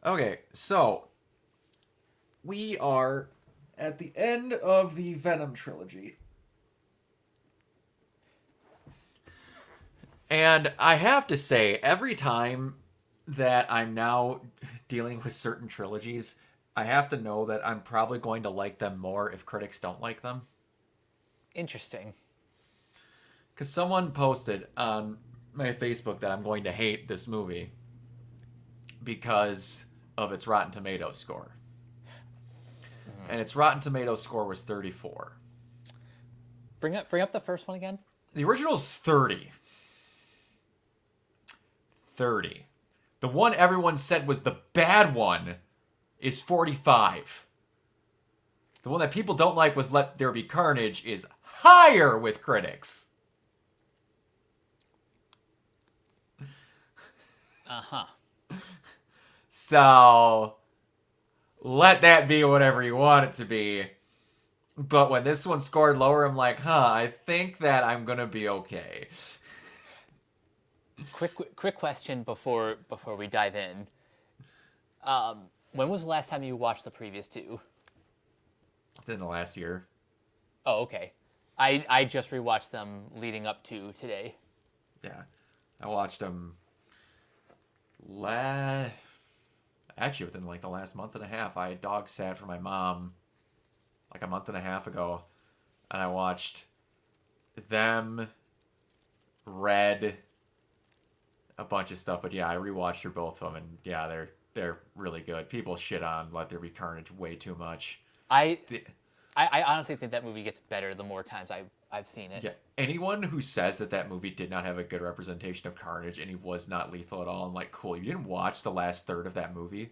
Okay, so we are at the end of the Venom trilogy. And I have to say, every time that I'm now dealing with certain trilogies, I have to know that I'm probably going to like them more if critics don't like them. Interesting. Because someone posted on my Facebook that I'm going to hate this movie because of its Rotten Tomatoes score. And its Rotten Tomatoes score was 34. Bring up the first one again. The original's 30. 30. The one everyone said was the bad one is 45. The one that people don't like with Let There Be Carnage is higher with critics. Uh-huh. So let that be whatever you want it to be. But when this one scored lower, I'm like, I think that I'm gonna be okay. Quick question before we dive in. When was the last time you watched the previous two? Within the last year. Oh, okay. I just rewatched them leading up to today. Yeah. I watched them actually within like the last month and a half. I dog sat for my mom like a month and a half ago, and I watched them, Red, a bunch of stuff. But yeah, I rewatched through both of them, and yeah, they're really good. People shit on Let There Be Carnage way too much. I The- I honestly think that movie gets better the more times I've seen it. yeah, anyone who says that that movie did not have a good representation of Carnage and he was not lethal at all, I'm like, cool. You didn't watch the last third of that movie?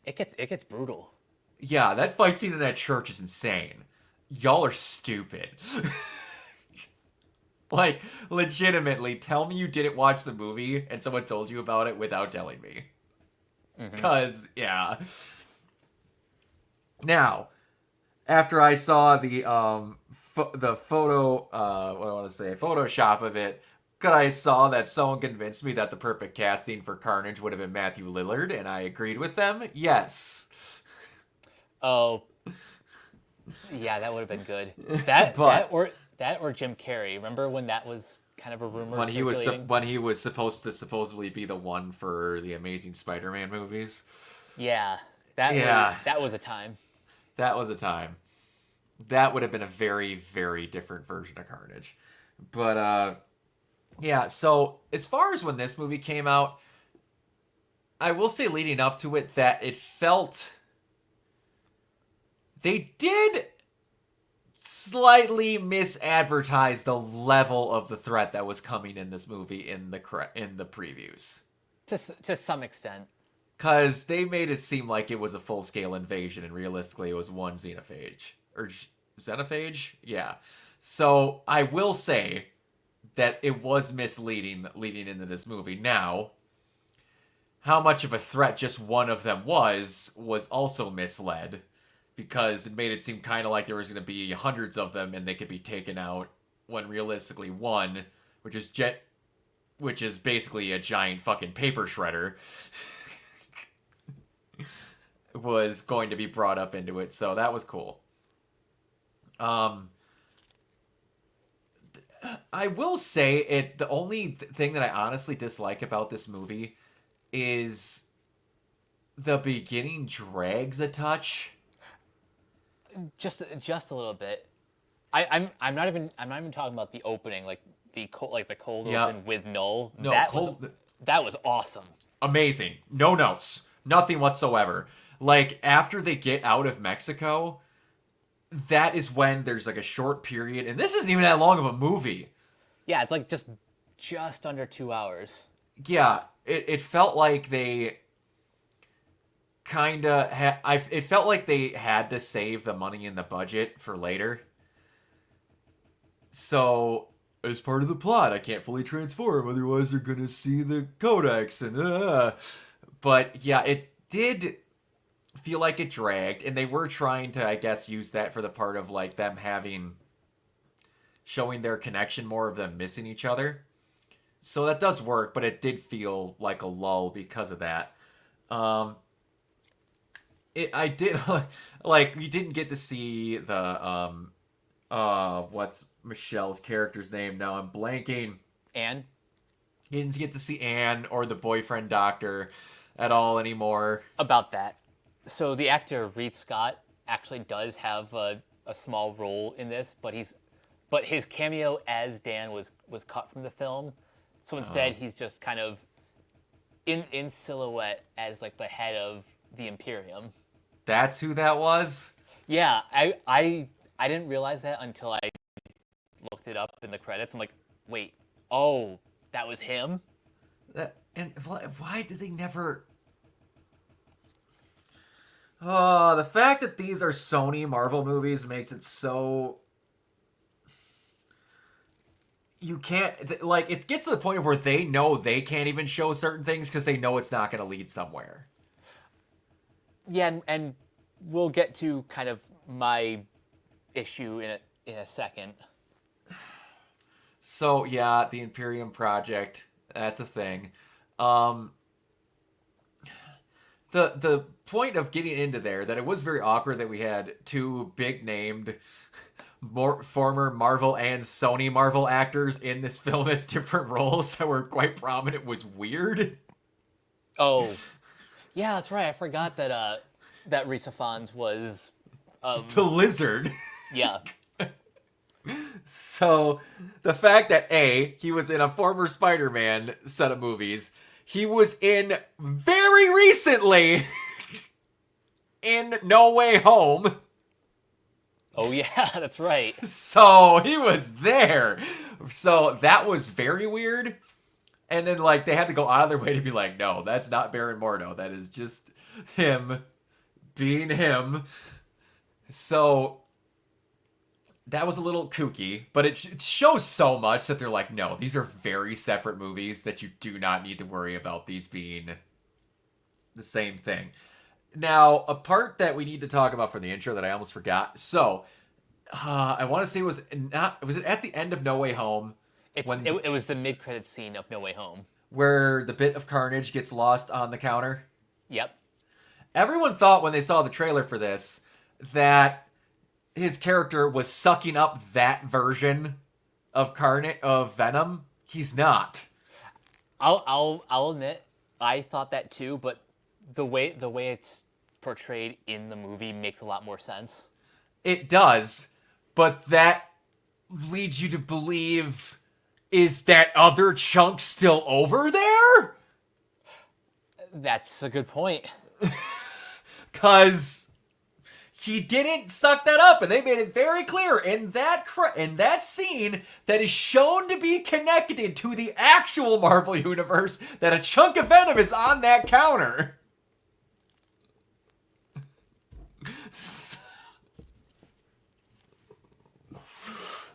It gets brutal. Yeah, that fight scene in that church is insane. Y'all are stupid. Like, legitimately, tell me you didn't watch the movie and someone told you about it without telling me. Because, yeah. Now, after I saw the photo, what do I want to say, Photoshop of it, because I saw that someone convinced me that the perfect casting for Carnage would have been Matthew Lillard, and I agreed with them. Yes. Oh, yeah, that would have been good. That But that or Jim Carrey. Remember when that was kind of a rumor when circulating? he was supposed to supposedly be the one for the Amazing Spider-Man movies. Yeah, Yeah, that was a time. that was a time. That would have been a very, very different version of Carnage. But yeah, so as far as when this movie came out, I will say leading up to it that it felt they did slightly misadvertise the level of the threat that was coming in this movie in the previews. To some extent. Cuz they made it seem like it was a full-scale invasion and realistically it was one xenophage or xenophage? Yeah. So, I will say that it was misleading leading into this movie. Now, how much of a threat just one of them was also misled because it made it seem kind of like there was going to be hundreds of them and they could be taken out when realistically one, which is basically a giant fucking paper shredder, was going to be brought up into it. So that was cool. I will say it. The only thing that I honestly dislike about this movie is the beginning drags a touch. Just a little bit. I'm not even talking about the opening, like the cold Yeah. open with Null. No, That was awesome. amazing. No notes. Nothing whatsoever. Like, after they get out of Mexico, that is when there's like a short period, and this isn't even that long of a movie. Yeah, it's like just under 2 hours. Yeah, it felt like they kind of it felt like they had to save the money in the budget for later. So, as part of the plot, I can't fully transform, otherwise they're gonna see the codex and But yeah, it did feel like it dragged, and they were trying to, I guess, use that for the part of like them showing their connection, more of them missing each other. So that does work, but it did feel like a lull because of that. Um, I did like you didn't get to see the what's Michelle's character's name now? I'm blanking. And You didn't get to see Anne or the boyfriend doctor at all anymore. about that, so the actor Reed Scott actually does have a small role in this, but his cameo as Dan was cut from the film, so instead he's just kind of in silhouette as like the head of the Imperium. That's who that was? Yeah, I didn't realize that until I looked it up in the credits. I'm like, wait, oh, that was him? And why did they never... Oh, the fact that these are Sony Marvel movies makes it so... You can't... Like, it gets to the point where they know they can't even show certain things because they know it's not going to lead somewhere. Yeah, and we'll get to kind of my issue in a second. So, yeah, the Imperium Project, that's a thing. The point of getting into there, that it was very awkward that we had two big-named former Marvel and Sony Marvel actors in this film as different roles that were quite prominent, was weird. Oh, yeah, that's right. I forgot that that Risa Fons was The Lizard. yeah. So, the fact that A, he was in a former Spider-Man set of movies, he was in very recently in No Way Home. Oh yeah, that's right. So, he was there. So, that was very weird. And then, like, they had to go out of their way to be like, no, that's not Baron Mordo. That is just him being him. So, that was a little kooky, but it shows so much that they're like, no, these are very separate movies that you do not need to worry about these being the same thing. Now, a part that we need to talk about for the intro that I almost forgot. So, I want to say was it at the end of No Way Home? It was the mid-credit scene of No Way Home. Where the bit of Carnage gets lost on the counter? Yep. Everyone thought when they saw the trailer for this that his character was sucking up that version of Venom. He's not. I'll admit I thought that too, but the way it's portrayed in the movie makes a lot more sense. It does, but that leads you to believe, is that other chunk still over there? That's a good point. 'Cause he didn't suck that up, and they made it very clear in that scene that is shown to be connected to the actual Marvel universe that a chunk of Venom is on that counter.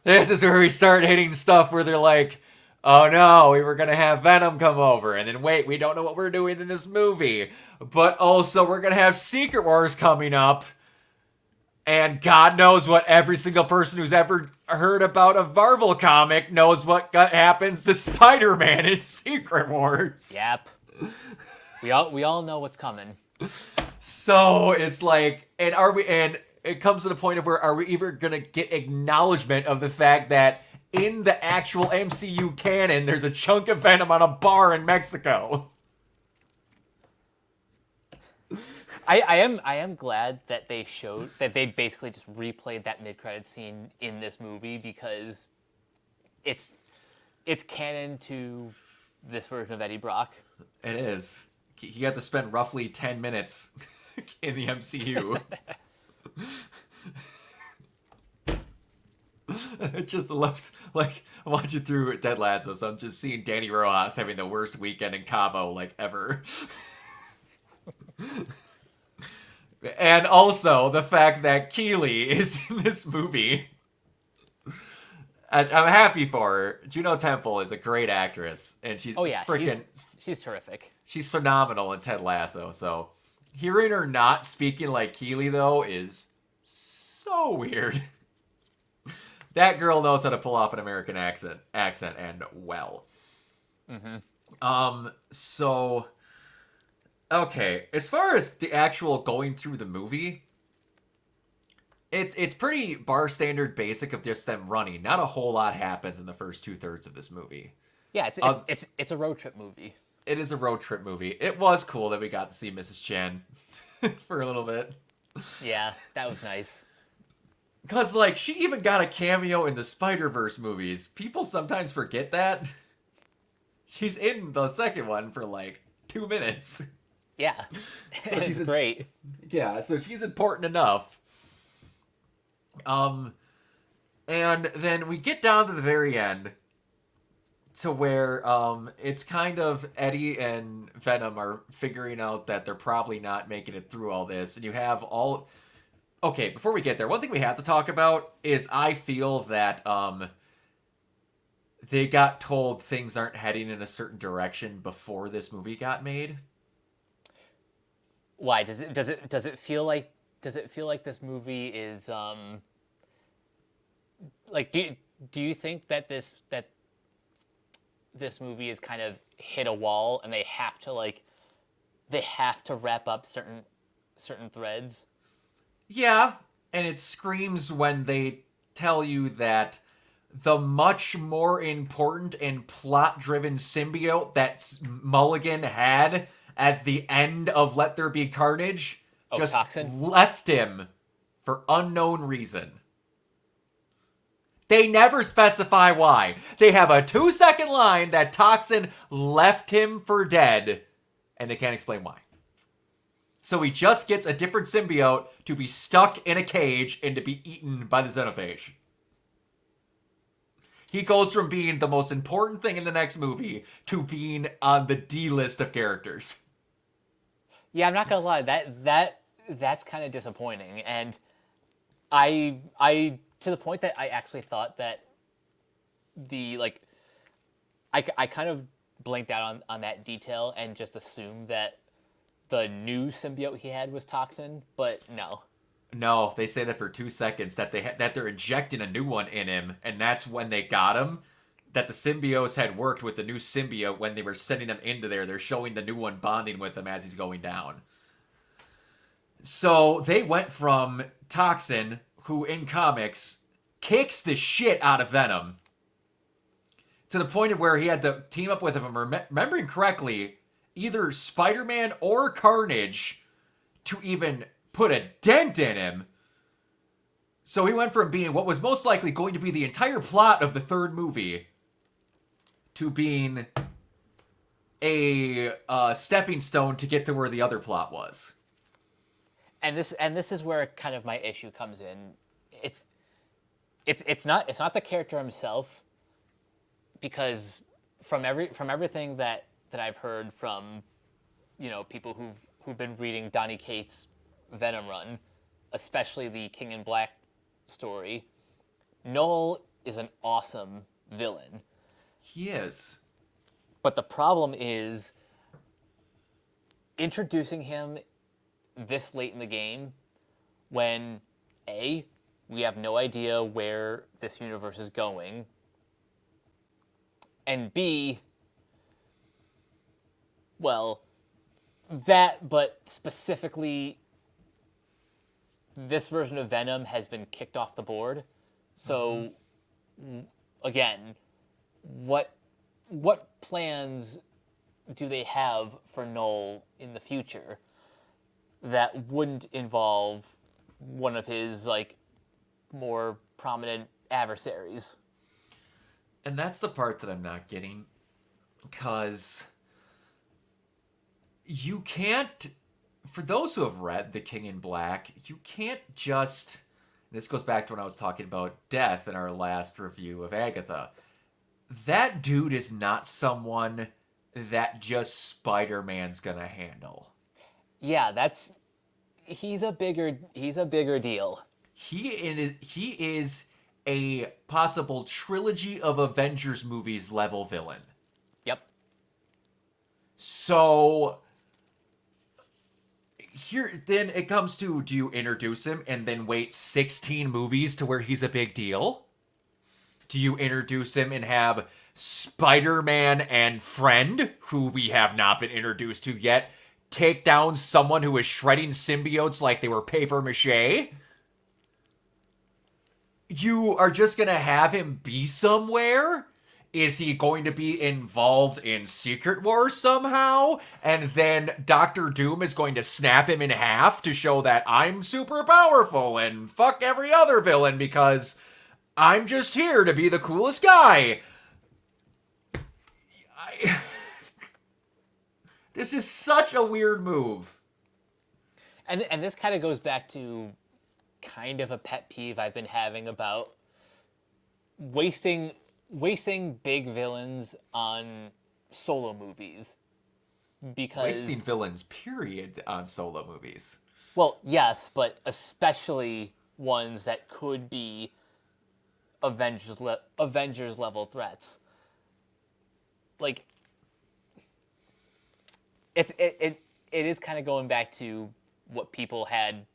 This is where we start hitting stuff where they're like, oh no, we were going to have Venom come over, and then wait, we don't know what we're doing in this movie, but also we're going to have Secret Wars coming up. And God knows what every single person who's ever heard about a Marvel comic knows what happens to Spider-Man in Secret Wars. Yep. We all know what's coming. So it's like, and it comes to the point of where are we even gonna get acknowledgement of the fact that in the actual MCU canon, there's a chunk of Venom on a bar in Mexico. I am glad that they basically just replayed that mid-credit scene in this movie, because it's canon to this version of Eddie Brock. It is. He got to spend roughly 10 minutes in the MCU. It just loves, like, I'm watching through Ted Lasso, so I'm just seeing Danny Rojas having the worst weekend in Cabo, like, ever. And also the fact that Keeley is in this movie. I'm happy for her. Juno Temple is a great actress, and she's she's terrific. She's phenomenal in Ted Lasso. So hearing her not speaking like Keeley though is so weird. That girl knows how to pull off an American accent and well. Mm-hmm. So Okay, as far as the actual going through the movie, it's pretty bar standard basic of just them running. Not a whole lot happens in the first 2/3 of this movie. Yeah, Uh, it's a road trip movie. it is a road trip movie. It was cool that we got to see Mrs. Chen for a little bit. Yeah, that was nice. Because, like, she even got a cameo in the Spider-Verse movies. People sometimes forget that. She's in the second one for, like, 2 minutes. Yeah, So it's great. Yeah, so she's important enough. And then we get down to the very end to where it's kind of Eddie and Venom are figuring out that they're probably not making it through all this. And you have all... Okay, before we get there, one thing we have to talk about is I feel that they got told things aren't heading in a certain direction before this movie got made. Why does it feel like this movie is like do you think that this movie is kind of hit a wall and they have to wrap up certain threads? Yeah, and it screams when they tell you that the much more important and plot-driven symbiote that Mulligan had at the end of Let There Be Carnage just Toxin? left him for unknown reason. They never specify why. They have a 2-second line that Toxin left him for dead, and they can't explain why. So he just gets a different symbiote to be stuck in a cage and to be eaten by the xenophage. He goes from being the most important thing in the next movie to being on the D list of characters. Yeah, I'm not gonna lie, that's kind of disappointing, and I to the point that I actually thought that I kind of blanked out on that detail and just assumed that the new symbiote he had was Toxin, but no. No, they say that for 2 seconds that they're injecting a new one in him, and that's when they got him. That the symbiotes had worked with the new symbiote when they were sending him into there. They're showing the new one bonding with him as he's going down. So they went from Toxin, who in comics kicks the shit out of Venom, to the point of where he had to team up with him, remembering correctly, either Spider-Man or Carnage to even put a dent in him. So he went from being what was most likely going to be the entire plot of the third movie to being a stepping stone to get to where the other plot was. And this is where kind of my issue comes in. It's not the character himself, because from everything that I've heard from, you know, people who've been reading Donny Cates' Venom run, especially the King in Black story, Noel is an awesome villain. He is. But the problem is introducing him this late in the game when A, we have no idea where this universe is going, and B, well, that, but specifically this version of Venom has been kicked off the board. So, again, what plans do they have for Noel in the future that wouldn't involve one of his, like, more prominent adversaries? And that's the part that I'm not getting, because you can't, for those who have read The King in Black, you can't just, this goes back to when I was talking about Death in our last review of Agatha. That dude is not someone that just Spider-Man's gonna handle. Yeah, he's a bigger deal. He is a possible trilogy of Avengers movies level villain. Yep. So here then it comes to, do you introduce him and then wait 16 movies to where he's a big deal? Do you introduce him and have Spider-Man and Friend, who we have not been introduced to yet, take down someone who is shredding symbiotes like they were paper mache. You are just going to have him be somewhere? Is he going to be involved in Secret Wars somehow? And then Doctor Doom is going to snap him in half to show that I'm super powerful and fuck every other villain because I'm just here to be the coolest guy. This is such a weird move. And this kind of goes back to kind of a pet peeve I've been having about wasting big villains on solo movies. Because Wasting villains, period, on solo movies. Well, yes, but especially ones that could be Avengers level threats. Like, it is kind of going back to what people had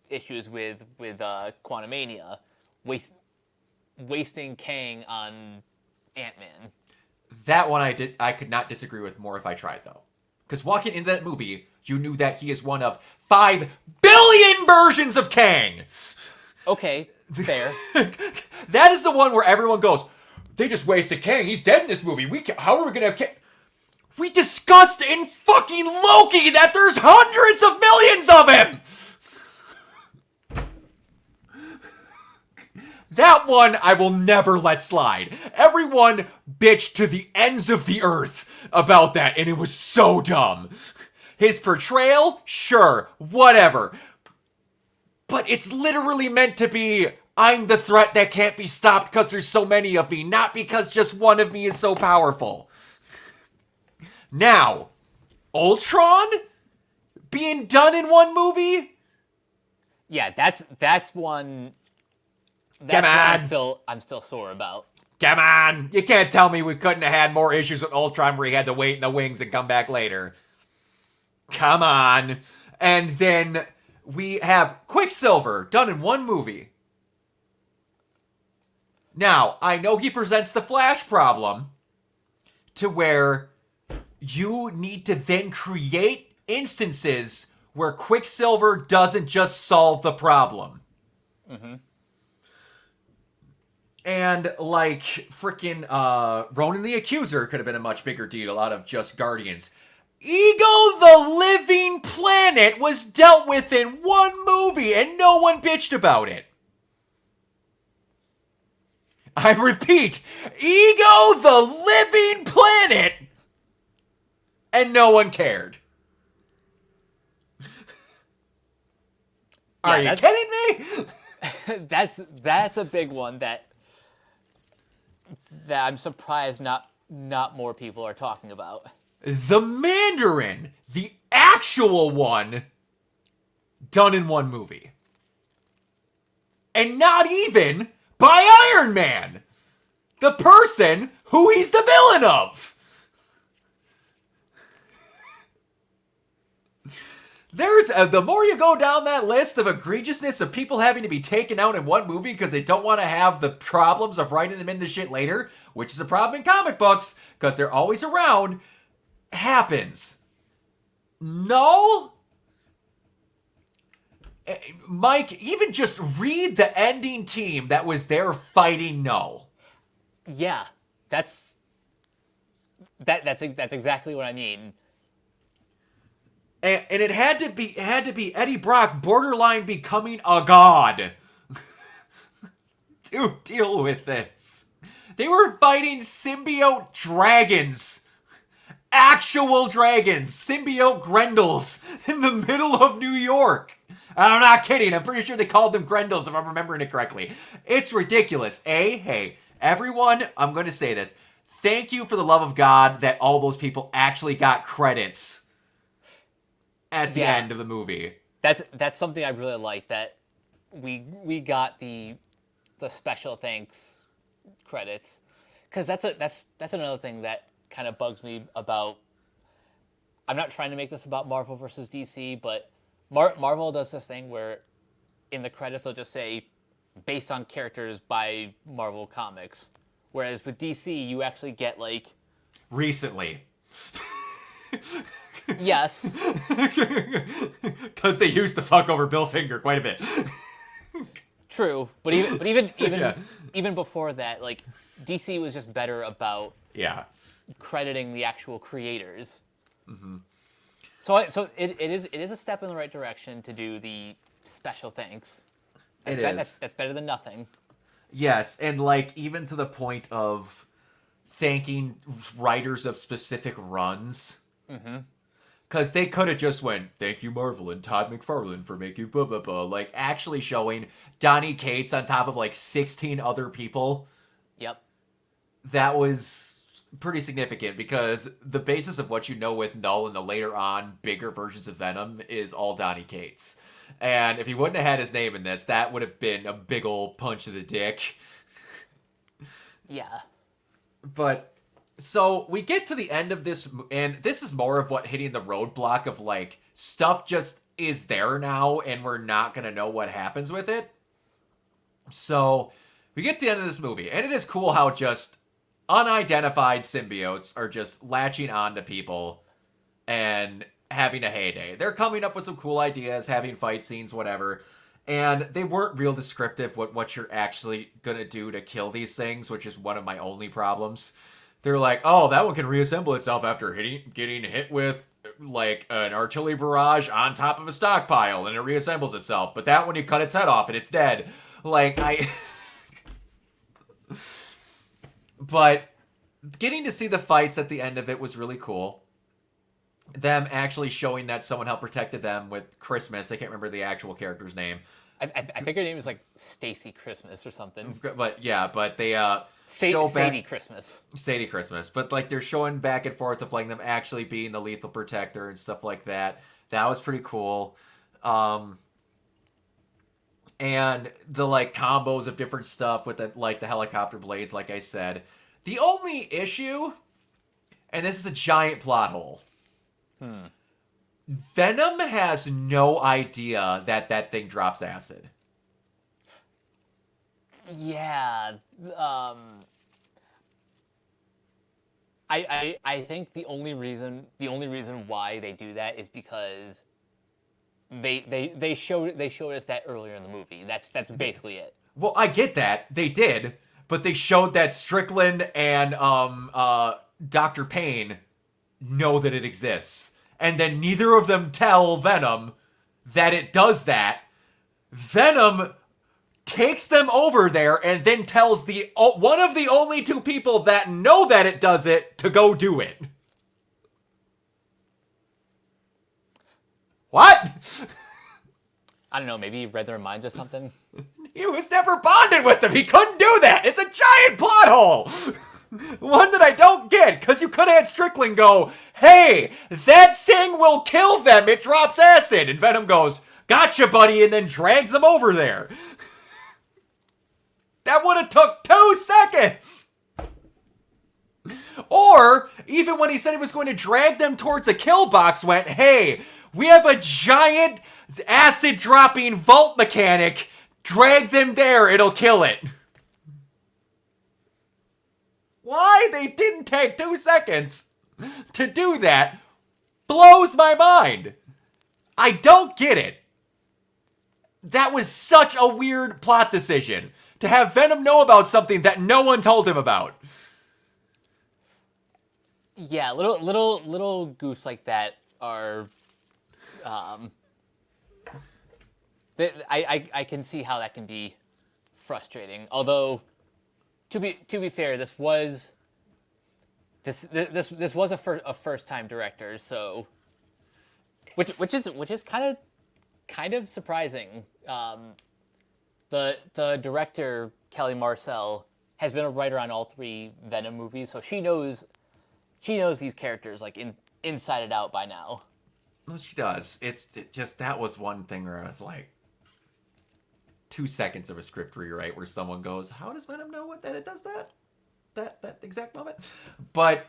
issues with Quantumania, wasting Kang on Ant-Man. That one I could not disagree with more if I tried, though. Because walking into that movie, you knew that he is one of 5 billion versions of Kang! Okay, fair. That is the one where everyone goes, they just wasted Kang, he's dead in this movie, how are we gonna have Kang? We discussed in fucking Loki that there's hundreds of millions of him! That one I will never let slide. Everyone bitched to the ends of the earth about that, and it was so dumb. His portrayal, sure, whatever. But it's literally meant to be, I'm the threat that can't be stopped because there's so many of me, not because just one of me is so powerful. Now, Ultron being done in one movie? Yeah, that's one. Come on. I'm still sore about. Come on. You can't tell me we couldn't have had more issues with Ultron where he had to wait in the wings and come back later. Come on. And then we have Quicksilver done in one movie. Now, I know he presents the Flash problem to where you need to then create instances where Quicksilver doesn't just solve the problem. Mm-hmm. And, like, freaking Ronan the Accuser could have been a much bigger deal out of just Guardians. Ego the Living Planet was dealt with in one movie, and no one bitched about it. I repeat, Ego the Living Planet, and no one cared. Are you kidding me? That's a big one that I'm surprised not more people are talking about. The Mandarin, the actual one, done in one movie. And not even by Iron Man, the person who he's the villain of. There's the more you go down that list of egregiousness of people having to be taken out in one movie because they don't want to have the problems of writing them in the shit later, which is a problem in comic books because they're always around, happens. No? Mike, even just read the ending team that was there fighting No. Yeah, that's exactly what I mean. And it had to be Eddie Brock borderline becoming a god to deal with this. They were fighting symbiote dragons. Actual dragons. Symbiote Grendels in the middle of New York. I'm not kidding. I'm pretty sure they called them Grendels if I'm remembering it correctly. It's ridiculous. Hey, everyone, I'm going to say this. Thank you for the love of God that all those people actually got credits at the end of the movie. That's something I really like, that we got the special thanks credits, because that's another thing that kind of bugs me about. I'm not trying to make this about Marvel versus DC, but Marvel does this thing where in the credits they'll just say based on characters by Marvel Comics, whereas with DC you actually get like recently. Yes. Because they used to fuck over Bill Finger quite a bit. True, but even Yeah. even before that, like DC was just better about Yeah. crediting the actual creators. Mm-hmm. So it is a step in the right direction to do the special thanks. That's better than nothing. Yes, and like even to the point of thanking writers of specific runs. Mm-hmm. Because they could have just went, thank you, Marvel and Todd McFarlane for making blah, blah, blah. Like, actually showing Donny Cates on top of, like, 16 other people. Yep. That was pretty significant because the basis of what you know with Null and the later on bigger versions of Venom is all Donny Cates. And if he wouldn't have had his name in this, that would have been a big ol' punch to the dick. Yeah. But... So we get to the end of this, and this is more of what hitting the roadblock of like stuff just is there now, and we're not gonna know what happens with it. So we get to the end of this movie, and it is cool how just unidentified symbiotes are just latching on to people and having a heyday. They're coming up with some cool ideas, having fight scenes, whatever. And they weren't real descriptive what you're actually gonna do to kill these things, which is one of my only problems. They're like, oh, that one can reassemble itself after getting hit with like an artillery barrage on top of a stockpile, and it reassembles itself. But that one, you cut its head off and it's dead. Like but getting to see the fights at the end of it was really cool. Them actually showing that someone helped protected them with Christmas. I can't remember the actual character's name. I think her name was like Stacy Christmas or something. But yeah, but they show back Sadie Christmas. Sadie Christmas. But like they're showing back and forth of like them actually being the lethal protector and stuff like that. That was pretty cool. And the like combos of different stuff with the, like the helicopter blades, like I said. The only issue, and this is a giant plot hole. Venom has no idea that that thing drops acid. Yeah. I think the only reason why they do that is because they showed us that earlier in the movie. That's basically it. Well, I get that. They did, but they showed that Strickland and Dr. Payne know that it exists. And then neither of them tell Venom that it does that. Venom takes them over there and then tells the one of the only two people that know that it does it to go do it. What? I don't know, maybe he read their minds or something. He was never bonded with them. He couldn't do that. It's a giant plot hole. One that I don't get, because you could have had Strickland go, hey, that thing will kill them. It drops acid. And Venom goes, gotcha, buddy, and then drags him over there. That would have took 2 seconds. Or, even when he said he was going to drag them towards a kill box, went, hey, we have a giant acid-dropping vault mechanic. Drag them there, it'll kill it. Why they didn't take 2 seconds to do that blows my mind. I don't get it. That was such a weird plot decision. To have Venom know about something that no one told him about. Yeah, little goofs like that are I can see how that can be frustrating. Although to be fair, this was a first time director, so which is kind of surprising. The director Kelly Marcel has been a writer on all 3 Venom movies, so she knows these characters like inside and out by now. Well, she does. It just that was one thing where I was like, 2 seconds of a script rewrite where someone goes, how does Venom know that it does that exact moment? But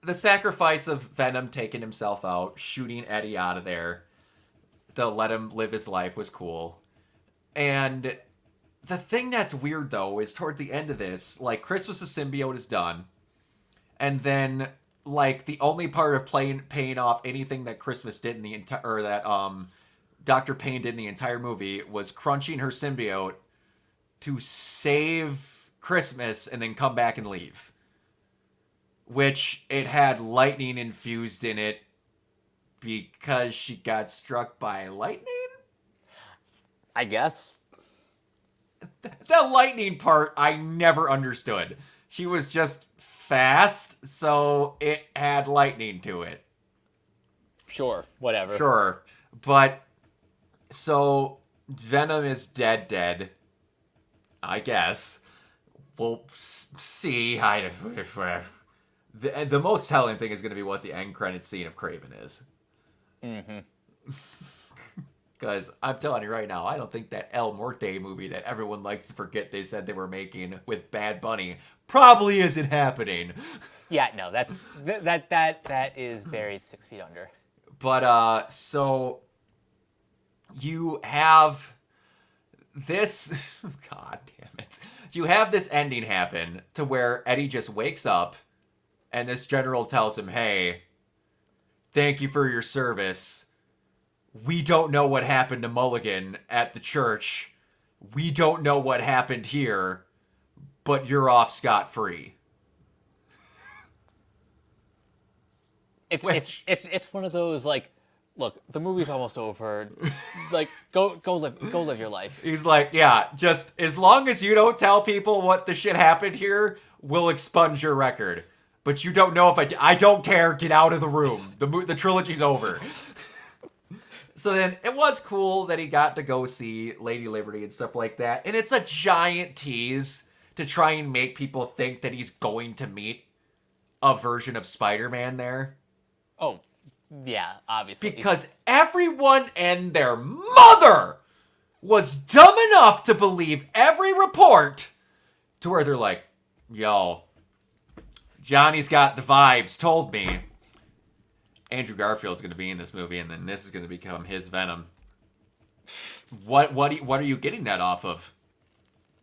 the sacrifice of Venom taking himself out, shooting Eddie out of there, to let him live his life was cool. And the thing that's weird, though, is toward the end of this, like, Christmas' symbiote is done. And then like the only part of paying off anything that Christmas did in the entire, or that Dr. Payne did in the entire movie was crunching her symbiote to save Christmas and then come back and leave. Which it had lightning infused in it because she got struck by lightning? I guess. The lightning part I never understood. She was just fast, so it had lightning to it. Sure, whatever. Sure. But, so, Venom is dead. I guess. We'll see. The most telling thing is going to be what the end credit scene of Craven is. Mm-hmm. Because I'm telling you right now, I don't think that El Muerte movie that everyone likes to forget they said they were making with Bad Bunny probably isn't happening. Yeah, no, that is buried 6 feet under. But so you have this. God damn it! You have this ending happen to where Eddie just wakes up, and this general tells him, "Hey, thank you for your service. We don't know what happened to Mulligan at the church. We don't know what happened here, but you're off scot-free." It's one of those, like, look, the movie's almost over. Like, go live your life. He's like, yeah, just as long as you don't tell people what the shit happened here, we'll expunge your record. But you don't know if I don't care. Get out of the room. The trilogy's over. So then it was cool that he got to go see Lady Liberty and stuff like that. And it's a giant tease to try and make people think that he's going to meet a version of Spider-Man there. Oh, yeah, obviously. Because everyone and their mother was dumb enough to believe every report to where they're like, yo, Johnny's got the vibes, told me Andrew Garfield's going to be in this movie, and then this is going to become his Venom. What are you getting that off of?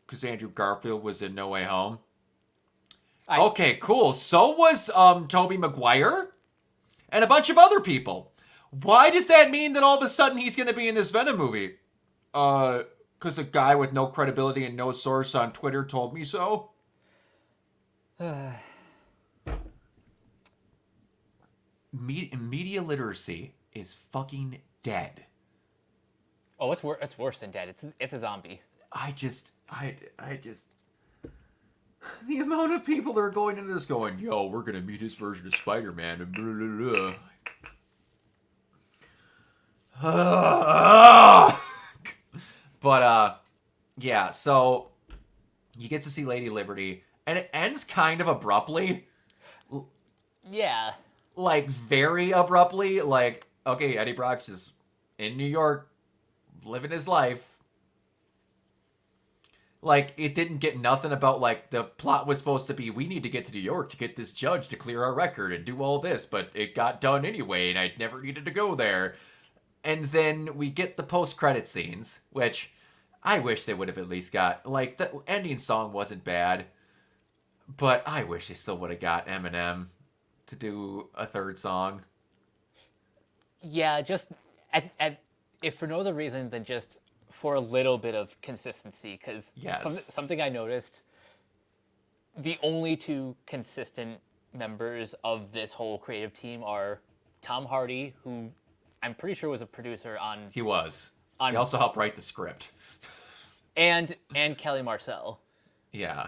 Because Andrew Garfield was in No Way Home. Okay, cool. So was Tobey Maguire and a bunch of other people. Why does that mean that all of a sudden he's going to be in this Venom movie? Because a guy with no credibility and no source on Twitter told me so? Media literacy is fucking dead. Oh, it's worse than dead. It's a zombie. I just the amount of people that are going into this going, yo, we're gonna meet his version of Spider-Man and blah, blah, blah. But yeah, so you get to see Lady Liberty, and it ends kind of abruptly. Yeah. Like, very abruptly. Like, okay, Eddie Brock's is in New York, living his life. Like, it didn't get nothing about, like, the plot was supposed to be, we need to get to New York to get this judge to clear our record and do all this, but it got done anyway, and I never needed to go there. And then we get the post-credit scenes, which I wish they would have at least got. Like, the ending song wasn't bad, but I wish they still would have got Eminem to do a third song. Yeah, just if for no other reason than just for a little bit of consistency, because something I noticed, the only two consistent members of this whole creative team are Tom Hardy, who I'm pretty sure was a producer on... He was. He also helped write the script. and Kelly Marcel. Yeah.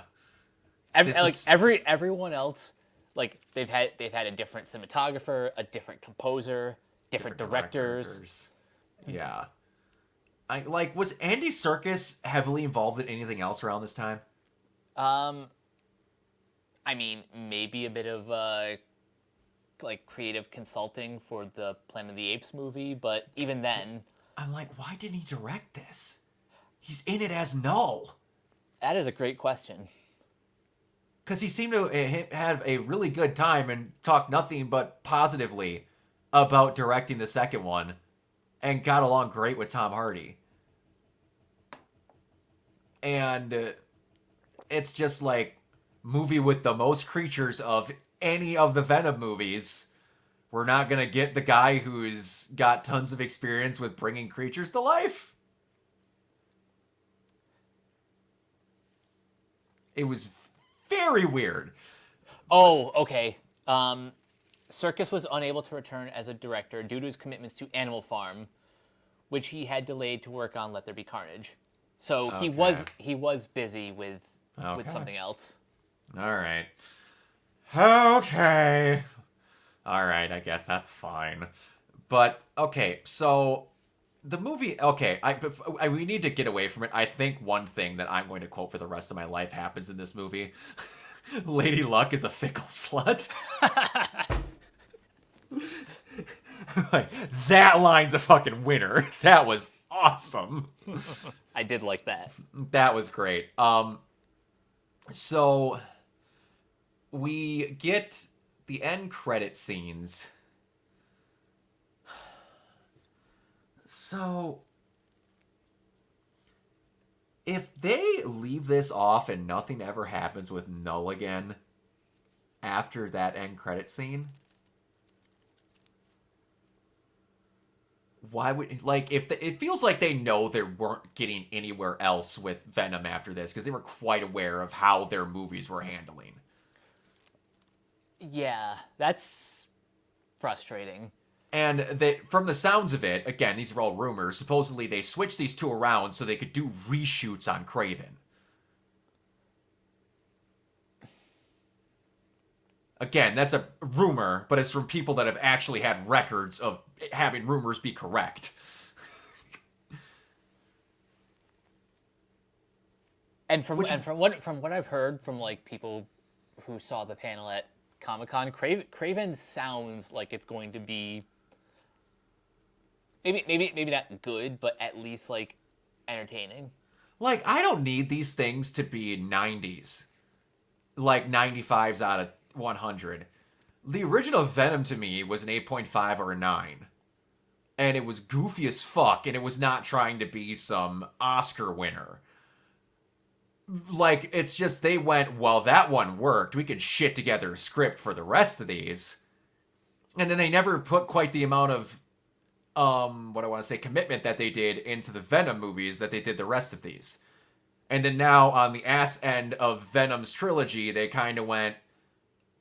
Everyone else, like, they've had a different cinematographer, a different composer, different directors. Yeah. Was Andy Serkis heavily involved in anything else around this time? I mean, maybe a bit of like creative consulting for the Planet of the Apes movie, but even then, I'm like, why didn't he direct this? He's in it as Null. That is a great question. Because he seemed to have a really good time and talk nothing but positively about directing the second one and got along great with Tom Hardy. And it's just like movie with the most creatures of any of the Venom movies. We're not going to get the guy who's got tons of experience with bringing creatures to life. It was very weird. Oh, okay. Serkis was unable to return as a director due to his commitments to Animal Farm, which he had delayed to work on Let There Be Carnage. So he was busy with something else. All right. Okay. All right, I guess that's fine. But okay, so the movie. Okay, we need to get away from it. I think one thing that I'm going to quote for the rest of my life happens in this movie. Lady Luck is a fickle slut. Like, that line's a fucking winner. That was awesome. I did like that. That was great. So we get the end credit scenes. So if they leave this off and nothing ever happens with Null again after that end credit scene, why would, like, if it feels like they know they weren't getting anywhere else with Venom after this because they were quite aware of how their movies were handling. Yeah, that's frustrating. And they, from the sounds of it, again, these are all rumors, supposedly they switched these two around so they could do reshoots on Kraven. Again, that's a rumor, but it's from people that have actually had records of having rumors be correct. And from what I've heard from like people who saw the panel at Comic-Con, Kraven sounds like it's going to be maybe not good, but at least like entertaining. Like, I don't need these things to be 90s. Like 95s out of 100. The original Venom to me was an 8.5 or a 9. And it was goofy as fuck, and it was not trying to be some Oscar winner. Like, it's just they went, well, that one worked. We can shit together a script for the rest of these. And then they never put quite the amount of, commitment that they did into the Venom movies that they did the rest of these. And then now, on the ass end of Venom's trilogy, they kind of went,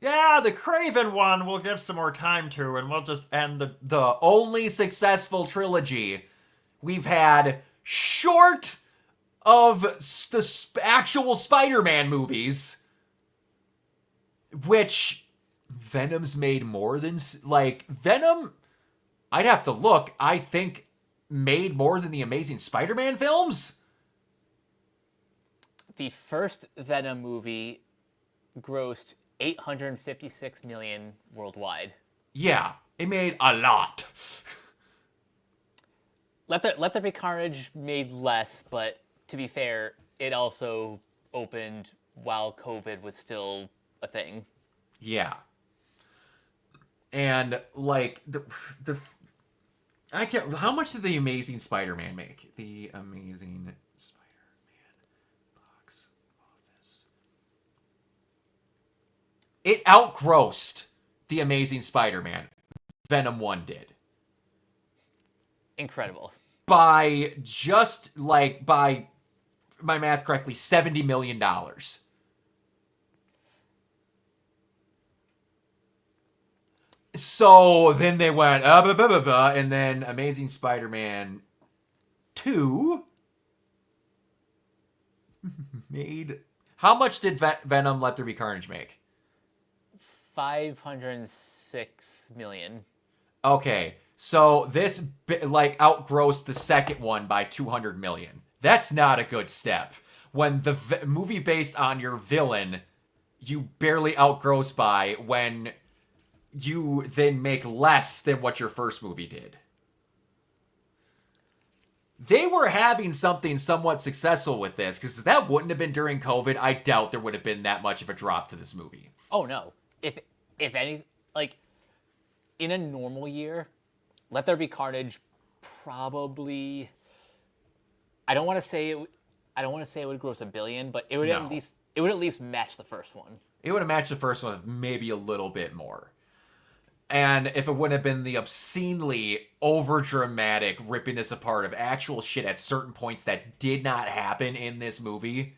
yeah, the Kraven one we'll give some more time to, and we'll just end the only successful trilogy we've had short of the actual Spider-Man movies, which Venom's made more than, like, Venom, I'd have to look, I think made more than the Amazing Spider-Man films. The first Venom movie grossed $856 million worldwide. Yeah, it made a lot. Let There Be Carnage made less, but to be fair, it also opened while COVID was still a thing. Yeah. And like the I can't. How much did the Amazing Spider-Man make? The Amazing Spider-Man box office. It outgrossed the Amazing Spider-Man. Venom 1 did. Incredible. By just like, by my math correctly, $70 million. So then they went, and then Amazing Spider-Man 2 made... How much did Venom Let There Be Carnage make? $506 million. Okay, so this like outgrossed the second one by 200 million. That's not a good step. When the movie based on your villain, you barely outgross by, when you then make less than what your first movie did. They were having something somewhat successful with this, because if that wouldn't have been during COVID, I doubt there would have been that much of a drop to this movie. Oh no. If any, like, in a normal year, Let There Be Carnage probably, I don't want to say it would gross $1 billion, but it would at least match the first one. It would have matched the first one with maybe a little bit more. And if it wouldn't have been the obscenely over-dramatic ripping this apart of actual shit at certain points that did not happen in this movie,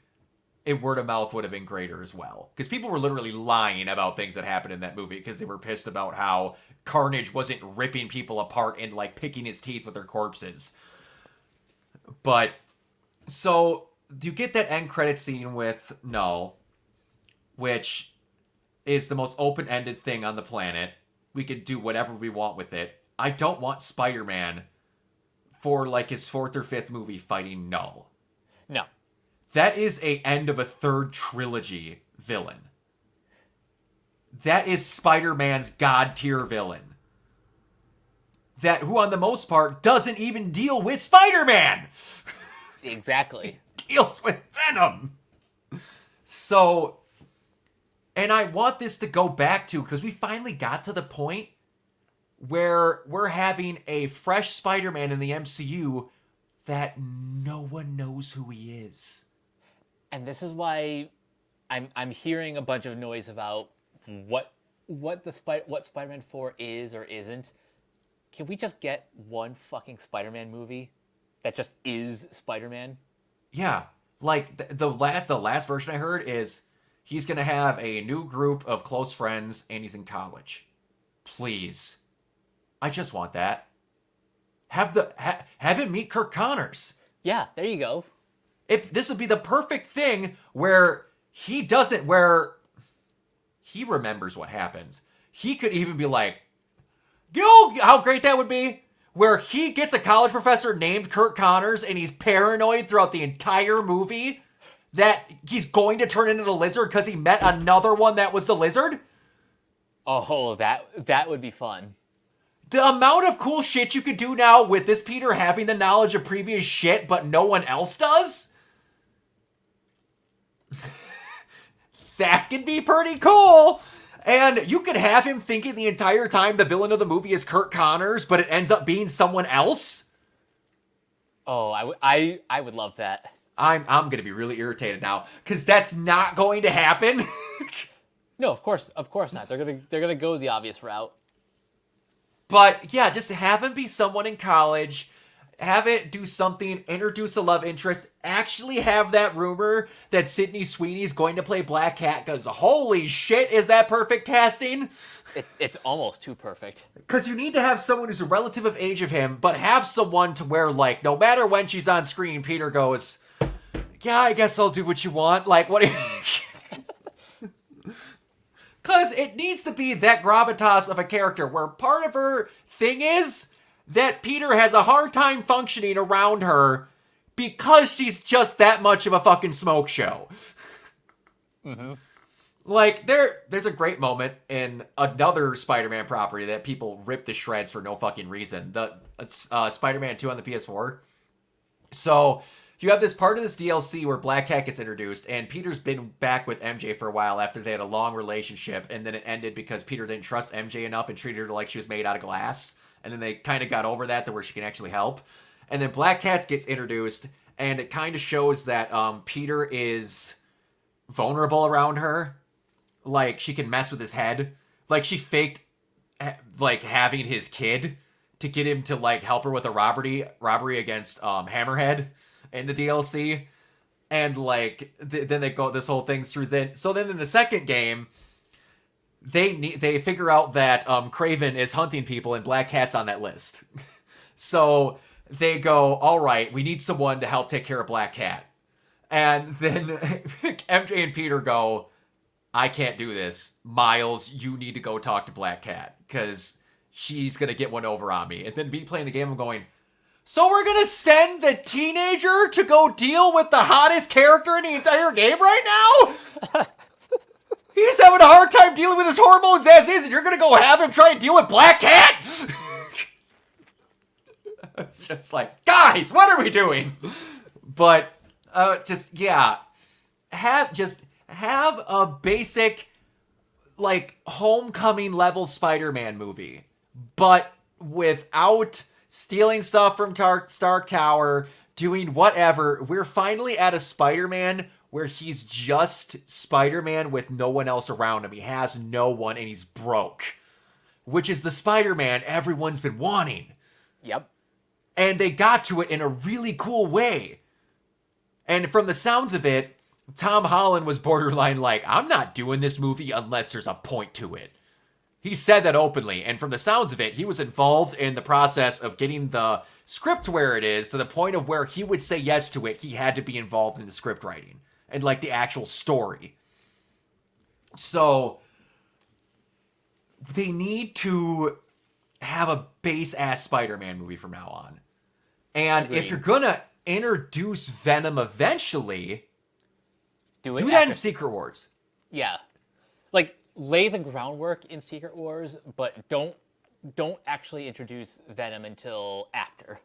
word of mouth would have been greater as well. Because people were literally lying about things that happened in that movie because they were pissed about how Carnage wasn't ripping people apart and, like, picking his teeth with their corpses. But, so, you get that end credit scene with Null, which is the most open-ended thing on the planet. We could do whatever we want with it. I don't want Spider-Man for, like, his 4th or 5th movie fighting Null. No. That is a end of a 3rd trilogy villain. That is Spider-Man's god-tier villain. That, who on the most part, doesn't even deal with Spider-Man! Exactly. Deals with Venom! So, and I want this to go back to, because we finally got to the point where we're having a fresh Spider-Man in the MCU that no one knows who he is. And this is why I'm hearing a bunch of noise about what Spider-Man 4 is or isn't. Can we just get one fucking Spider-Man movie that just is Spider-Man? Yeah, like the last version I heard is he's gonna have a new group of close friends and he's in college. Please, I just want that. Have him meet Kirk Connors. Yeah, there you go. This would be the perfect thing where he remembers what happens. He could even be like, you know how great that would be? Where he gets a college professor named Kirk Connors and he's paranoid throughout the entire movie that he's going to turn into the Lizard because he met another one that was the Lizard. Oh, that would be fun. The amount of cool shit you could do now with this Peter having the knowledge of previous shit but no one else does? That could be pretty cool. And you could have him thinking the entire time the villain of the movie is Kirk Connors, but it ends up being someone else. Oh, I would love that. I'm going to be really irritated now because that's not going to happen. No, of course not. They're gonna go the obvious route. But yeah, just have him be someone in college. Have it do something, introduce a love interest, actually have that rumor that Sydney Sweeney's going to play Black Cat, because holy shit, is that perfect casting? It's almost too perfect. Because you need to have someone who's a relative of age of him, but have someone to where, like, no matter when she's on screen, Peter goes, yeah, I guess I'll do what you want. Like, what? Because it needs to be that gravitas of a character where part of her thing is that Peter has a hard time functioning around her because she's just that much of a fucking smoke show. Mm-hmm. Like, there's a great moment in another Spider-Man property that people rip to shreds for no fucking reason. The Spider-Man 2 on the PS4. So, you have this part of this DLC where Black Cat gets introduced, and Peter's been back with MJ for a while after they had a long relationship, and then it ended because Peter didn't trust MJ enough and treated her like she was made out of glass. And then they kind of got over that to where she can actually help. And then Black Cat gets introduced, and it kind of shows that Peter is vulnerable around her. Like, she can mess with his head. Like, she faked, like, having his kid to get him to, like, help her with a robbery against Hammerhead in the DLC. And, like, then they go this whole thing through then. So then in the second game, they figure out that Kraven is hunting people and Black Cat's on that list. So they go, all right, we need someone to help take care of Black Cat. And then MJ and Peter go, I can't do this. Miles, you need to go talk to Black Cat because she's going to get one over on me. And then me playing the game, I'm going, so we're going to send the teenager to go deal with the hottest character in the entire game right now? He's having a hard time dealing with his hormones as is, and you're going to go have him try and deal with Black Cat? It's just like, guys, what are we doing? But, have a basic, like, homecoming level Spider-Man movie, but without stealing stuff from Stark Tower, doing whatever. We're finally at a Spider-Man where he's just Spider-Man with no one else around him. He has no one and he's broke, which is the Spider-Man everyone's been wanting. Yep. And they got to it in a really cool way. And from the sounds of it, Tom Holland was borderline like, I'm not doing this movie unless there's a point to it. He said that openly, and from the sounds of it, he was involved in the process of getting the script where it is, to the point of where he would say yes to it. He had to be involved in the script writing and like the actual story. So they need to have a base-ass Spider-Man movie from now on. And Agreed. if you're gonna introduce Venom eventually, Do that after- in Secret Wars. Yeah. Like, lay the groundwork in Secret Wars, but don't actually introduce Venom until after.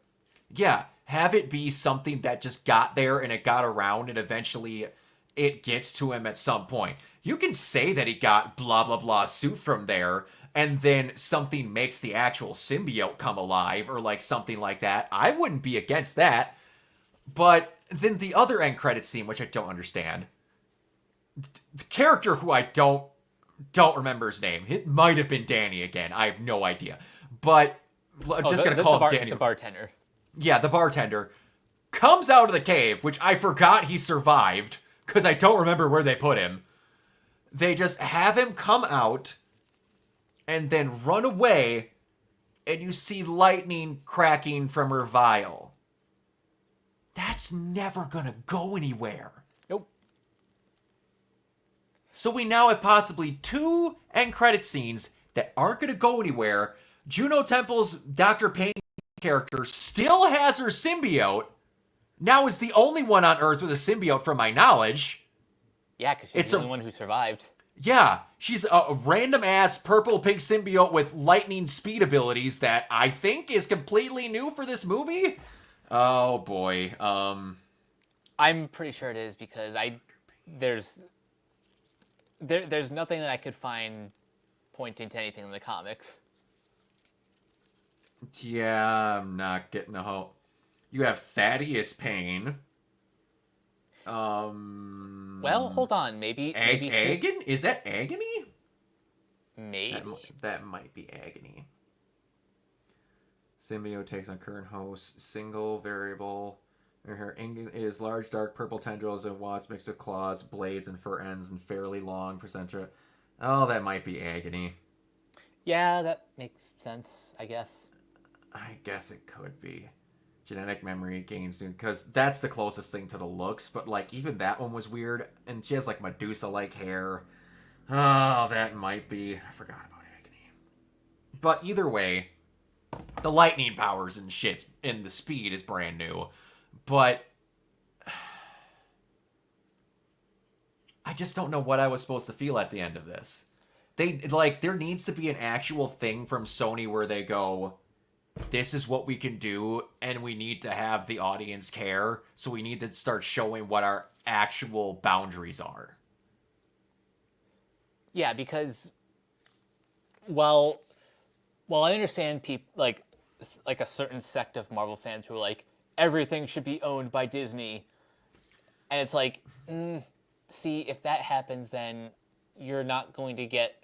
Yeah, have it be something that just got there and it got around and eventually it gets to him at some point. You can say that he got blah blah blah suit from there and then something makes the actual symbiote come alive or like something like that. I wouldn't be against that. But then the other end credit scene, which I don't understand. The character who I don't remember his name. It might have been Danny again. I have no idea. But I'm just going to call him Danny. The bartender. Yeah, the bartender comes out of the cave, which I forgot he survived because I don't remember where they put him. They just have him come out and then run away, and you see lightning cracking from her vial. That's never gonna go anywhere. Nope. So we now have possibly 2 end credit scenes that aren't gonna go anywhere. Juno Temple's Dr. Payne character still has her symbiote. Now is the only one on Earth with a symbiote from my knowledge. Yeah, because she's the only one who survived. Yeah, she's a random-ass purple-pink symbiote with lightning speed abilities that I think is completely new for this movie. Oh, boy. I'm pretty sure it is because there's nothing that I could find pointing to anything in the comics. Yeah, I'm not getting a whole... You have Thaddeus Payne. Well, hold on. Maybe Agony? Is that Agony? Maybe. That might be Agony. Symbiote takes on current host. Single variable. Her is large, dark purple tendrils and wasps mixed with claws, blades, and fur ends, and fairly long placentia. Oh, that might be Agony. Yeah, that makes sense, I guess. I guess it could be. Genetic memory gains, because that's the closest thing to the looks, but like even that one was weird, and she has like Medusa-like hair. Oh, that might be. I forgot about Agony. But either way, the lightning powers and shit and the speed is brand new, but I just don't know what I was supposed to feel at the end of this. There needs to be an actual thing from Sony where they go, this is what we can do, and we need to have the audience care, so we need to start showing what our actual boundaries are. Yeah, because while I understand people like a certain sect of Marvel fans who are like, everything should be owned by Disney, and it's like, see, if that happens, then you're not going to get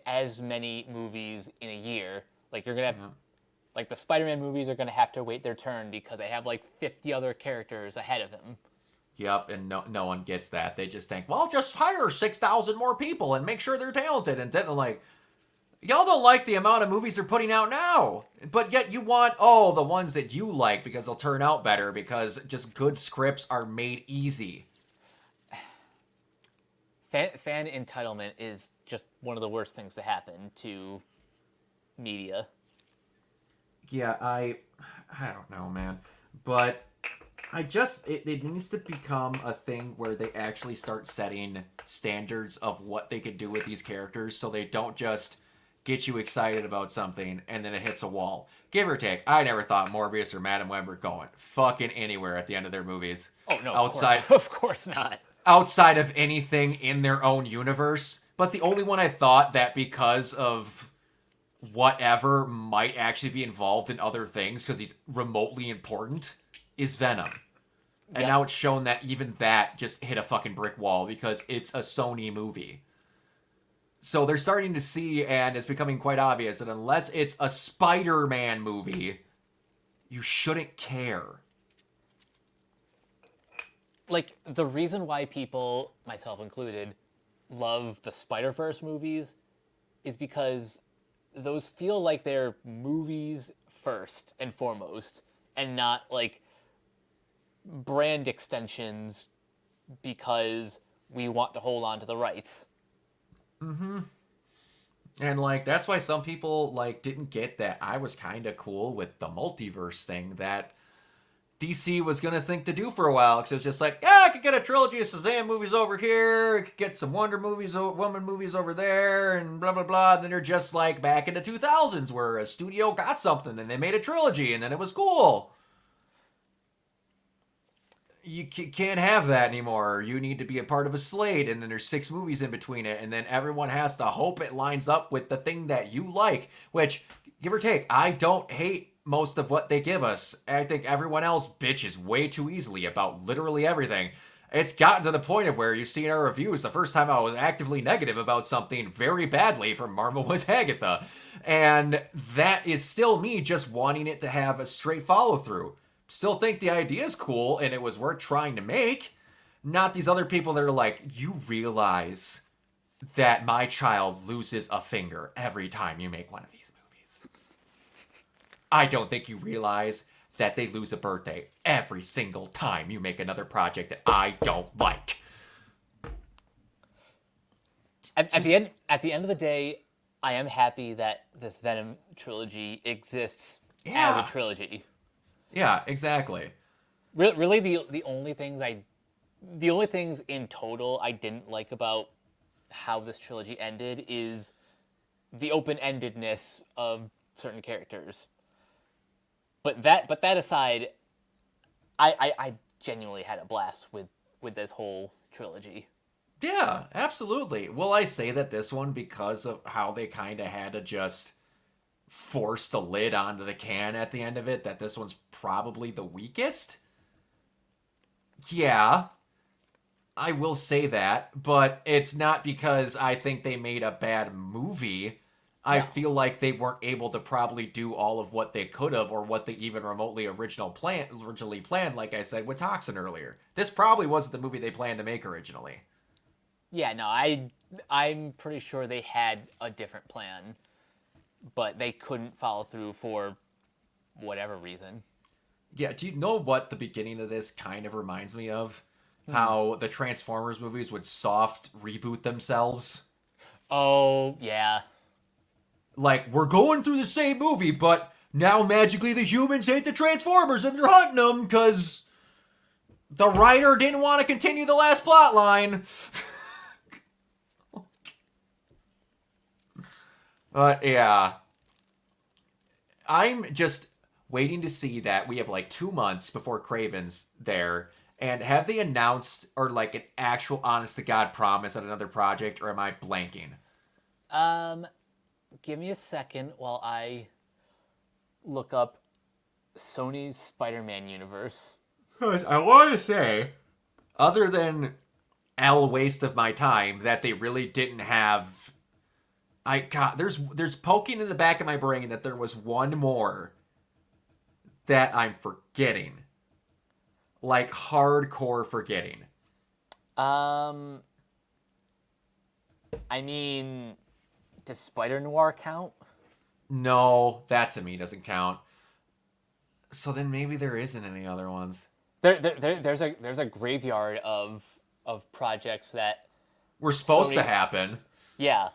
as many movies in a year. Like, you're going to have, like, the Spider-Man movies are going to have to wait their turn because they have, like, 50 other characters ahead of them. Yep, and no one gets that. They just think, well, just hire 6,000 more people and make sure they're talented. And then, like, y'all don't like the amount of movies they're putting out now. But yet you want, the ones that you like because they'll turn out better because just good scripts are made easy. Fan entitlement is just one of the worst things to happen to media. Yeah, I don't know, man. But it needs to become a thing where they actually start setting standards of what they could do with these characters so they don't just get you excited about something and then it hits a wall. Give or take, I never thought Morbius or Madam Web were going fucking anywhere at the end of their movies. Oh, no, of course not. Outside of anything in their own universe. But the only one I thought that because of whatever might actually be involved in other things because he's remotely important is Venom. And now it's shown that even that just hit a fucking brick wall because it's a Sony movie. So they're starting to see, and it's becoming quite obvious, that unless it's a Spider-Man movie, you shouldn't care. Like, the reason why people, myself included, love the Spider-Verse movies is because those feel like they're movies first and foremost, and not, like, brand extensions because we want to hold on to the rights. Mm-hmm. And, like, that's why some people, like, didn't get that I was kind of cool with the multiverse thing that DC was going to think to do for a while. Because it was just like, yeah, I could get a trilogy of Shazam movies over here. I could get some Wonder movies, Woman movies over there, and blah, blah, blah. And then they're just like back in the 2000s where a studio got something and they made a trilogy and then it was cool. You can't have that anymore. You need to be a part of a slate, and then there's 6 movies in between it, and then everyone has to hope it lines up with the thing that you like, which, give or take, I don't hate most of what they give us. I think everyone else bitches way too easily about literally everything. It's gotten to the point of where you see in our reviews, the first time I was actively negative about something very badly from Marvel was Agatha. And that is still me just wanting it to have a straight follow-through. Still think the idea is cool and it was worth trying to make. Not these other people that are like, you realize that my child loses a finger every time you make one of these movies. I don't think you realize that they lose a birthday every single time you make another project that I don't like. At the end of the day, I am happy that this Venom trilogy exists as a trilogy. Yeah, exactly. Really, the only things in total I didn't like about how this trilogy ended is the open-endedness of certain characters. But that aside, I genuinely had a blast with this whole trilogy. Yeah, absolutely. Will I say that this one, because of how they kind of had to just force the lid onto the can at the end of it, that this one's probably the weakest? Yeah, I will say that, but it's not because I think they made a bad movie. I feel like they weren't able to probably do all of what they could have, or what they even remotely originally planned, like I said with Toxin earlier. This probably wasn't the movie they planned to make originally. Yeah, no, I'm pretty sure they had a different plan, but they couldn't follow through for whatever reason. Yeah, do you know what the beginning of this kind of reminds me of? How the Transformers movies would soft reboot themselves. Oh, yeah. Like, we're going through the same movie, but now magically the humans hate the Transformers and they're hunting them because the writer didn't want to continue the last plot line. But yeah, I'm just waiting to see that we have like 2 months before Craven's there. And have they announced, or like an actual honest to God promise on another project, or am I blanking? Give me a second while I look up Sony's Spider-Man universe. I want to say, other than a waste of my time, that they really didn't have. There's poking in the back of my brain that there was one more that I'm forgetting, like hardcore forgetting. I mean, does Spider Noir count? No, that to me doesn't count. So then maybe there isn't any other ones. There's a graveyard of projects that We're supposed Sony, to happen. Yeah,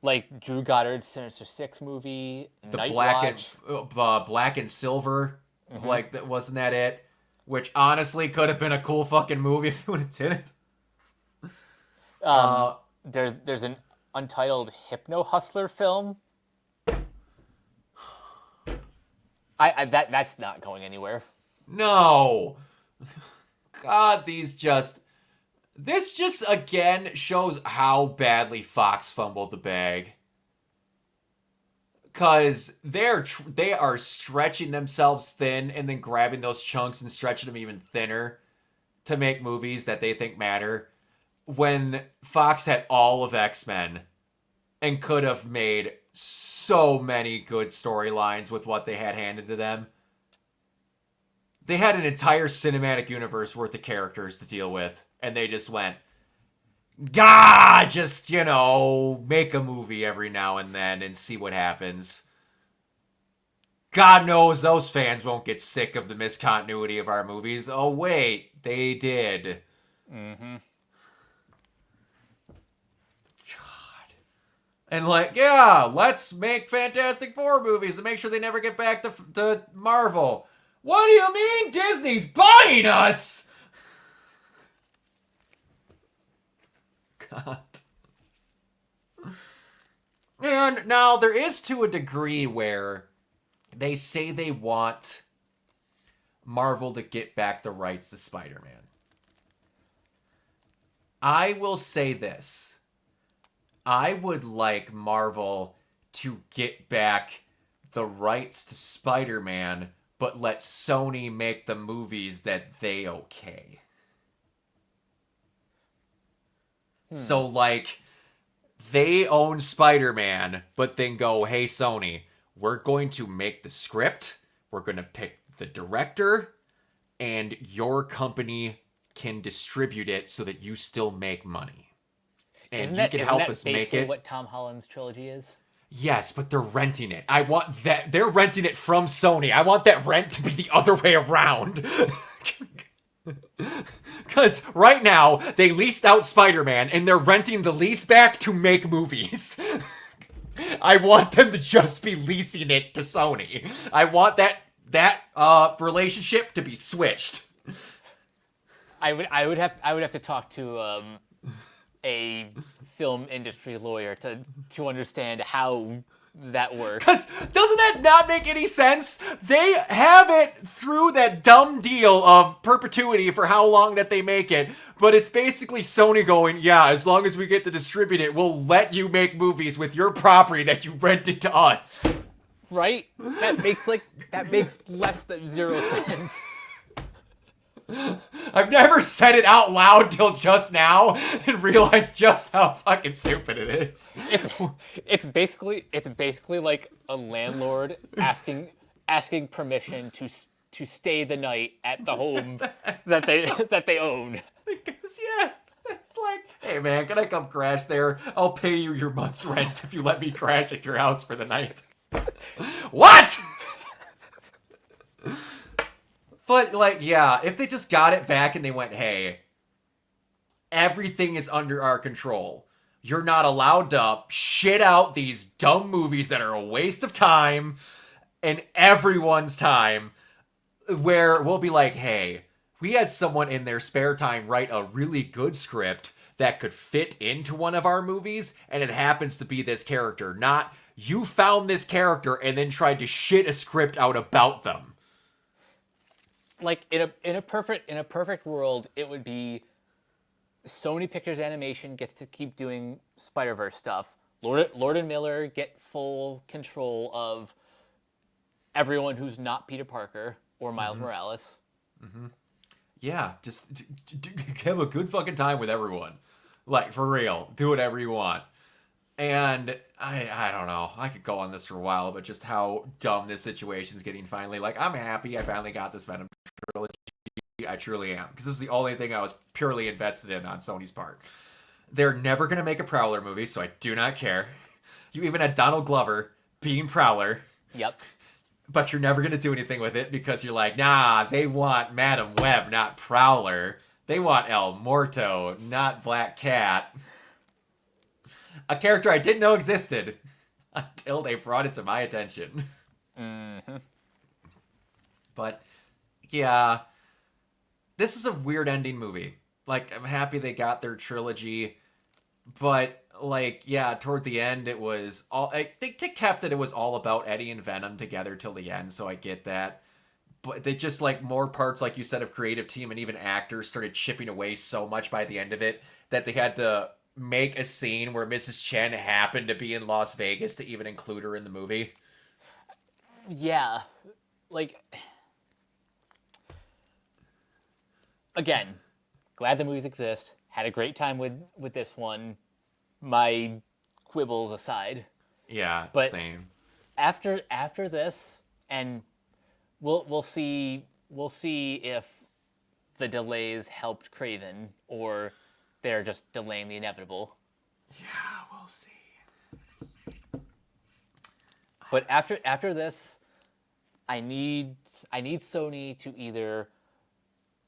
like Drew Goddard's Sinister Six movie, The Night black Watch. and black and silver, like that wasn't that it? Which honestly could have been a cool fucking movie if they would have did it. There's an untitled Hypno Hustler film. That's not going anywhere. No. God, this just again shows how badly Fox fumbled the bag. Cause they are stretching themselves thin and then grabbing those chunks and stretching them even thinner. to make movies that they think matter when Fox had all of X-Men and could have made so many good storylines with what they had handed to them. They had an entire cinematic universe worth of characters to deal with, and they just went, "Gah, just, make a movie every now and then and see what happens." God knows those fans won't get sick of the miscontinuity of our movies. Oh, wait, they did. Mm-hmm. God. And let's make Fantastic Four movies and make sure they never get back to Marvel. What do you mean Disney's buying us? God. And now there is to a degree where they say they want Marvel to get back the rights to Spider-Man. I will say this. I would like Marvel to get back the rights to Spider-Man, but let Sony make the movies that they okay. So, they own Spider-Man, but then go, "Hey, Sony, we're going to make the script, we're going to pick the director, and your company can distribute it so that you still make money. And you can help us make it." What Tom Holland's trilogy is? Yes, but they're renting it. I want that. They're renting it from Sony. I want that rent to be the other way around. Because right now, they leased out Spider-Man, and they're renting the lease back to make movies. I want them to just be leasing it to Sony. I want that relationship to be switched. I would have to talk to a film industry lawyer to understand how that works. Because doesn't that not make any sense? They have it through that dumb deal of perpetuity for how long that they make it, but it's basically Sony going, "Yeah, as long as we get to distribute it, we'll let you make movies with your property that you rented to us." Right? That makes less than zero sense. I've never said it out loud till just now and realized just how fucking stupid it is. It's basically like a landlord asking permission to stay the night at the home that they own. Because yes, it's like, "Hey man, can I come crash there? I'll pay you your month's rent if you let me crash at your house for the night." What? But, if they just got it back and they went, "Hey, everything is under our control. You're not allowed to shit out these dumb movies that are a waste of time and everyone's time," where we'll be like, "Hey, we had someone in their spare time write a really good script that could fit into one of our movies, and it happens to be this character. Not, you found this character and then tried to shit a script out about them." Like in a perfect world, it would be Sony Pictures Animation gets to keep doing Spider-Verse stuff. Lord and Miller get full control of everyone who's not Peter Parker or Miles Morales. Mm-hmm. Yeah, just have a good fucking time with everyone. For real, do whatever you want. And I don't know. I could go on this for a while, but just how dumb this situation's getting finally. I'm happy I finally got this Venom trilogy. I truly am. Because this is the only thing I was purely invested in on Sony's part. They're never going to make a Prowler movie, so I do not care. You even had Donald Glover being Prowler. Yep. But you're never going to do anything with it because you're like, nah, they want Madam Web, not Prowler. They want El Morto, not Black Cat. A character I didn't know existed until they brought it to my attention. Mm-hmm. But, yeah, this is a weird ending movie. I'm happy they got their trilogy, but, toward the end, it was all... They kept it was all about Eddie and Venom together till the end, so I get that. But they just, more parts, like you said, of creative team and even actors started chipping away so much by the end of it that they had to make a scene where Mrs. Chen happened to be in Las Vegas to even include her in the movie. Yeah. Again, glad the movies exist. Had a great time with this one. My quibbles aside. Yeah, But same. after this, and we'll see if the delays helped Craven or they're just delaying the inevitable. Yeah, we'll see. But after this, I need Sony to either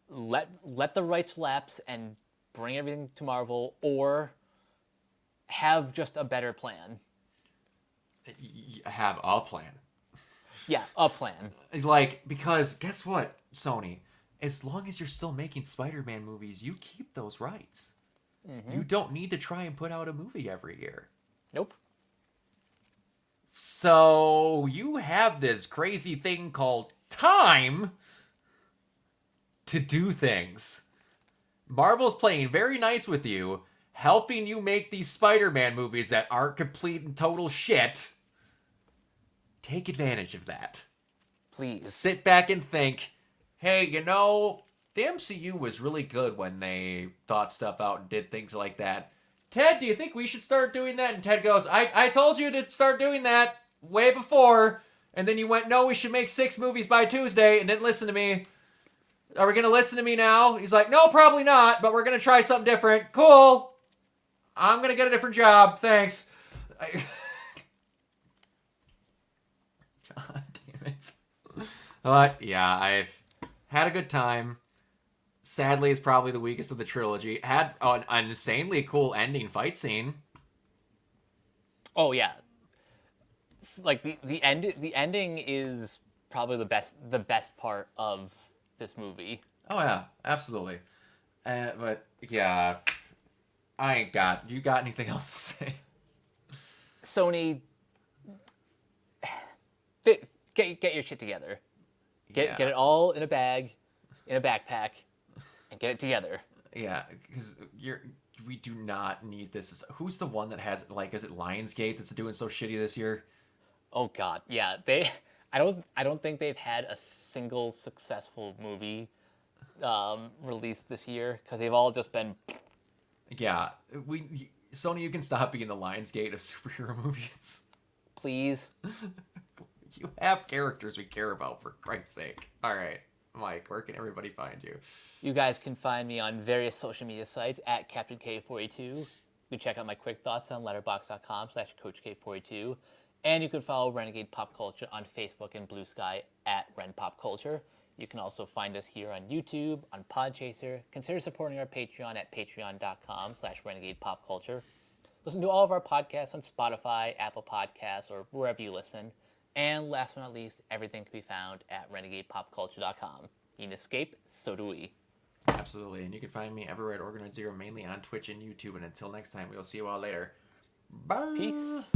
let the rights lapse and bring everything to Marvel, or have just a better plan. Have a plan. Yeah, a plan. Like, because guess what, Sony? As long as you're still making Spider-Man movies, you keep those rights. You don't need to try and put out a movie every year. Nope. So you have this crazy thing called time to do things. Marvel's playing very nice with you, helping you make these Spider-Man movies that aren't complete and total shit. Take advantage of that. Please. Sit back and think, hey, you know, the MCU was really good when they thought stuff out and did things like that. Ted, do you think we should start doing that? And Ted goes, I told you to start doing that way before. And then you went, no, we should make 6 movies by Tuesday, and didn't listen to me. Are we going to listen to me now? He's like, no, probably not, but we're going to try something different. Cool. I'm going to get a different job. Thanks. God damn it. But yeah, I've had a good time. Sadly, it's probably the weakest of the trilogy. Had an insanely cool ending fight scene. Oh yeah. Like the ending is probably the best part of this movie. Oh yeah, absolutely. But yeah, I ain't got. You got anything else to say? Sony, get your shit together. Get it all in a bag, in a backpack, and get it together. Yeah, because we do not need this. Who's the one that has, like, is it Lionsgate that's doing so shitty this year? Oh God, yeah. I don't think they've had a single successful movie released this year, because they've all just been. Yeah, Sony, you can stop being the Lionsgate of superhero movies. Please. You have characters we care about, for Christ's sake. All right, Mike, where can everybody find you? You guys can find me on various social media sites at Captain K42. You can check out my quick thoughts on letterboxd.com/CoachK42. And you can follow Renegade Pop Culture on Facebook and Blue Sky at Ren Pop Culture. You can also find us here on YouTube, on Podchaser. Consider supporting our Patreon at patreon.com/Renegade Pop Culture. Listen to all of our podcasts on Spotify, Apple Podcasts, or wherever you listen. And last but not least, everything can be found at renegadepopculture.com. You can escape, so do we. Absolutely, and you can find me everywhere at Organoid Zero, mainly on Twitch and YouTube. And until next time, we'll see you all later. Bye. Peace.